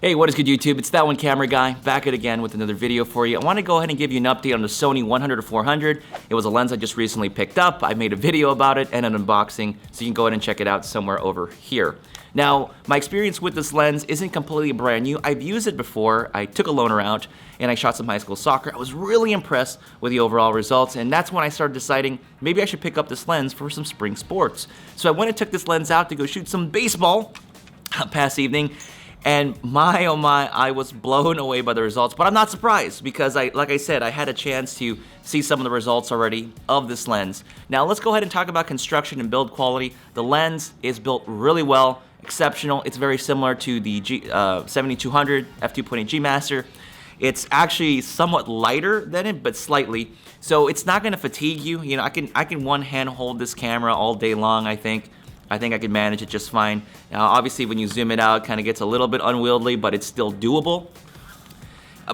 Hey, what is good YouTube? It's that one camera guy, back at again with another video for you. I want to go ahead and give you an update on the Sony 100-400. It was a lens I just recently picked up. I made a video about it and an unboxing, so you can go ahead and check it out somewhere over here. Now, my experience with this lens isn't completely brand new. I've used it before. I took a loaner out and I shot some high school soccer. I was really impressed with the overall results, and that's when I started deciding maybe I should pick up this lens for some spring sports. So I went and took this lens out to go shoot some baseball past evening. And my, oh my, I was blown away by the results, but I'm not surprised because like I said, I had a chance to see some of the results already of this lens. Now let's go ahead and talk about construction and build quality. The lens is built really well, exceptional. It's very similar to the 7200 F2.8 Master. It's actually somewhat lighter than it, but slightly. So it's not gonna fatigue you. You know, I can one hand hold this camera all day long, I think. I could manage it just fine. Now, obviously, when you zoom it out, it kind of gets a little bit unwieldy, but it's still doable.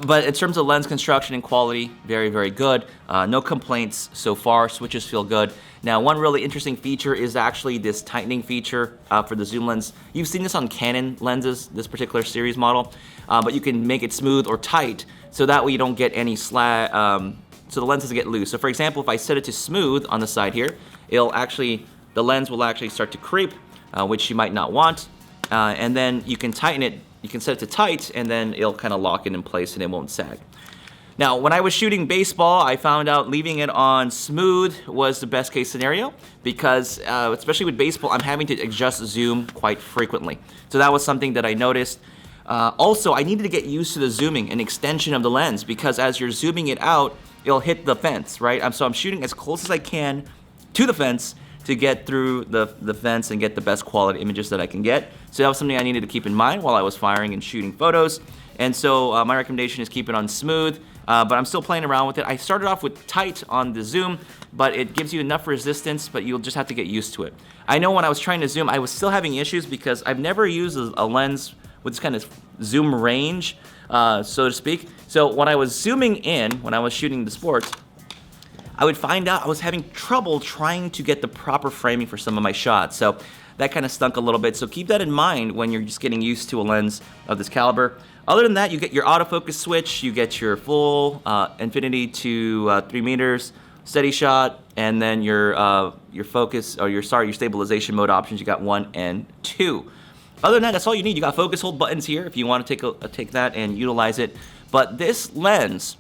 But in terms of lens construction and quality, very, very good. No complaints so far. Switches feel good. Now, one really interesting feature is actually this tightening feature for the zoom lens. You've seen this on Canon lenses, this particular series model, but you can make it smooth or tight, so that way you don't get any slack. So the lens doesn't get loose. So, for example, if I set it to smooth on the side here, the lens will actually start to creep, which you might not want. And then you can tighten it, you can set it to tight, and then it'll kind of lock it in place and it won't sag. Now, when I was shooting baseball, I found out leaving it on smooth was the best case scenario because, especially with baseball, I'm having to adjust zoom quite frequently. So that was something that I noticed. Also, I needed to get used to the zooming and extension of the lens because as you're zooming it out, it'll hit the fence, right? So I'm shooting as close as I can to the fence to get through the fence and get the best quality images that I can get. So that was something I needed to keep in mind while I was firing and shooting photos. And so my recommendation is keep it on smooth, but I'm still playing around with it. I started off with tight on the zoom, but it gives you enough resistance, but you'll just have to get used to it. I know when I was trying to zoom, I was still having issues because I've never used a lens with this kind of zoom range, so to speak. So when I was zooming in, when I was shooting the sports, I would find out I was having trouble trying to get the proper framing for some of my shots. So that kind of stunk a little bit. So keep that in mind when you're just getting used to a lens of this caliber. Other than that, you get your autofocus switch, you get your full infinity to 3 meters steady shot, and then your focus, or your stabilization mode options, you got 1 and 2. Other than that, that's all you need. You got focus hold buttons here if you want to take that and utilize it. But this lens,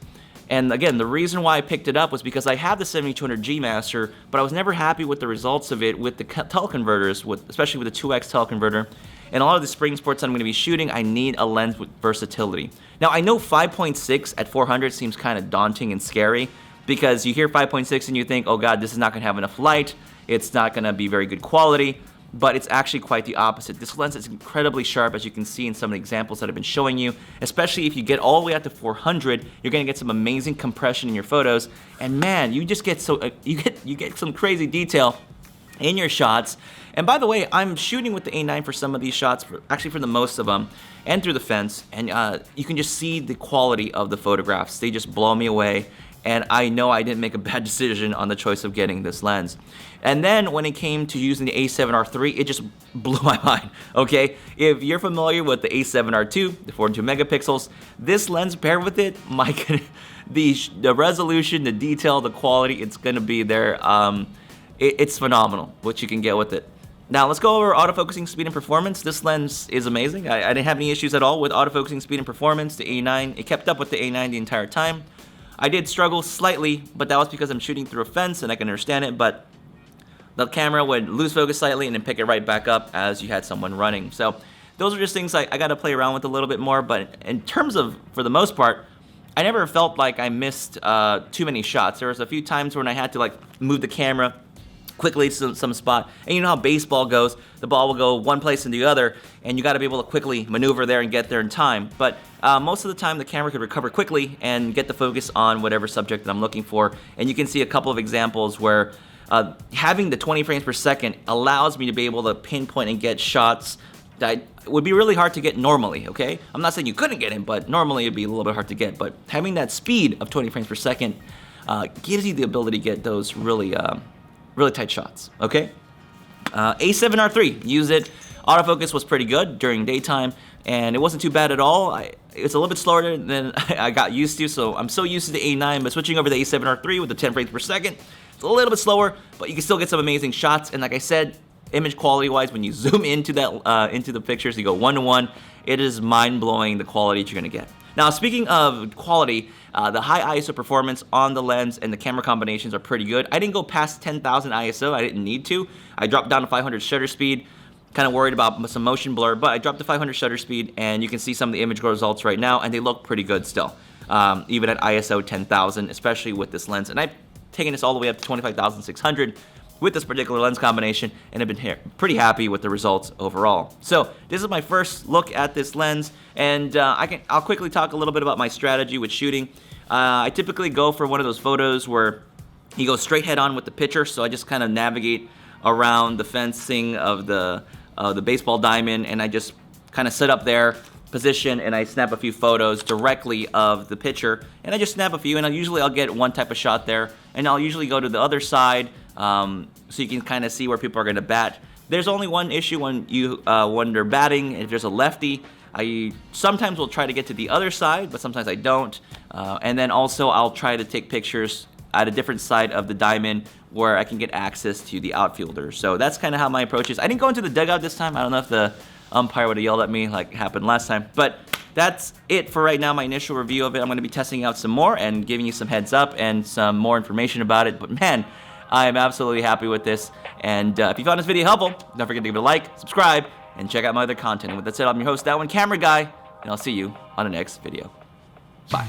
and again, the reason why I picked it up was because I have the 7200 Master, but I was never happy with the results of it with the teleconverters, especially with the 2x teleconverter. And a lot of the spring sports I'm going to be shooting, I need a lens with versatility. Now, I know 5.6 at 400 seems kind of daunting and scary because you hear 5.6 and you think, oh God, this is not going to have enough light. It's not going to be very good quality. But it's actually quite the opposite. This lens is incredibly sharp, as you can see in some of the examples that I've been showing you. Especially if you get all the way out to 400, you're gonna get some amazing compression in your photos. And man, you just get you get some crazy detail in your shots. And by the way, I'm shooting with the A9 for some of these shots, actually for the most of them, and through the fence. And you can just see the quality of the photographs. They just blow me away. And I know I didn't make a bad decision on the choice of getting this lens. And then when it came to using the A7R3, it just blew my mind, okay? If you're familiar with the A7R2, the 42 megapixels, this lens paired with it, my goodness, the resolution, the detail, the quality, it's gonna be there. It's phenomenal what you can get with it. Now let's go over autofocusing speed and performance. This lens is amazing. I didn't have any issues at all with autofocusing speed and performance. The A9, it kept up with the A9 the entire time. I did struggle slightly, but that was because I'm shooting through a fence and I can understand it, but the camera would lose focus slightly and then pick it right back up as you had someone running. So those are just things I got to play around with a little bit more, but in terms of, for the most part, I never felt like I missed too many shots. There was a few times when I had to like move the camera quickly to some spot, and you know how baseball goes, the ball will go one place and the other, and you got to be able to quickly maneuver there and get there in time. But most of the time the camera could recover quickly and get the focus on whatever subject that I'm looking for. And you can see a couple of examples where having the 20 frames per second allows me to be able to pinpoint and get shots that would be really hard to get normally, okay? I'm not saying you couldn't get it, but normally it'd be a little bit hard to get. But having that speed of 20 frames per second gives you the ability to get those really tight shots, okay? A7R3, use it Autofocus was pretty good during daytime, and it wasn't too bad at all. It's a little bit slower than I got used to, so I'm so used to the A9, but switching over to the A7R3 with the 10 frames per second, it's a little bit slower, but you can still get some amazing shots. And like I said, image quality wise, when you zoom into that into the pictures, you go 1:1, it is mind-blowing the quality that you're gonna get. Now, speaking of quality, the high ISO performance on the lens and the camera combinations are pretty good. I didn't go past 10,000 ISO, I didn't need to. I dropped down to 500 shutter speed, kind of worried about some motion blur, but I dropped to 500 shutter speed, and you can see some of the image results right now, and they look pretty good still, even at ISO 10,000, especially with this lens. And I've taken this all the way up to 25,600 with this particular lens combination, and I've been pretty happy with the results overall. So this is my first look at this lens, and I'll quickly talk a little bit about my strategy with shooting. I typically go for one of those photos where you go straight head on with the picture, so I just kind of navigate around the fencing of the baseball diamond, and I just kind of sit up there, position, and I snap a few photos directly of the pitcher, and I just snap a few, and I'll get one type of shot there, and I'll usually go to the other side, so you can kind of see where people are going to bat. There's only one issue when they're batting. If there's a lefty, I sometimes will try to get to the other side, but sometimes I don't, and then also I'll try to take pictures at a different side of the diamond where I can get access to the outfielder. So that's kind of how my approach is. I didn't go into the dugout this time. I don't know if the umpire would have yelled at me like happened last time, but that's it for right now, my initial review of it. I'm going to be testing out some more and giving you some heads up and some more information about it, but man, I am absolutely happy with this. And if you found this video helpful, don't forget to give it a like, subscribe, and check out my other content. And with that said, I'm your host, That One Camera Guy, and I'll see you on the next video. Bye.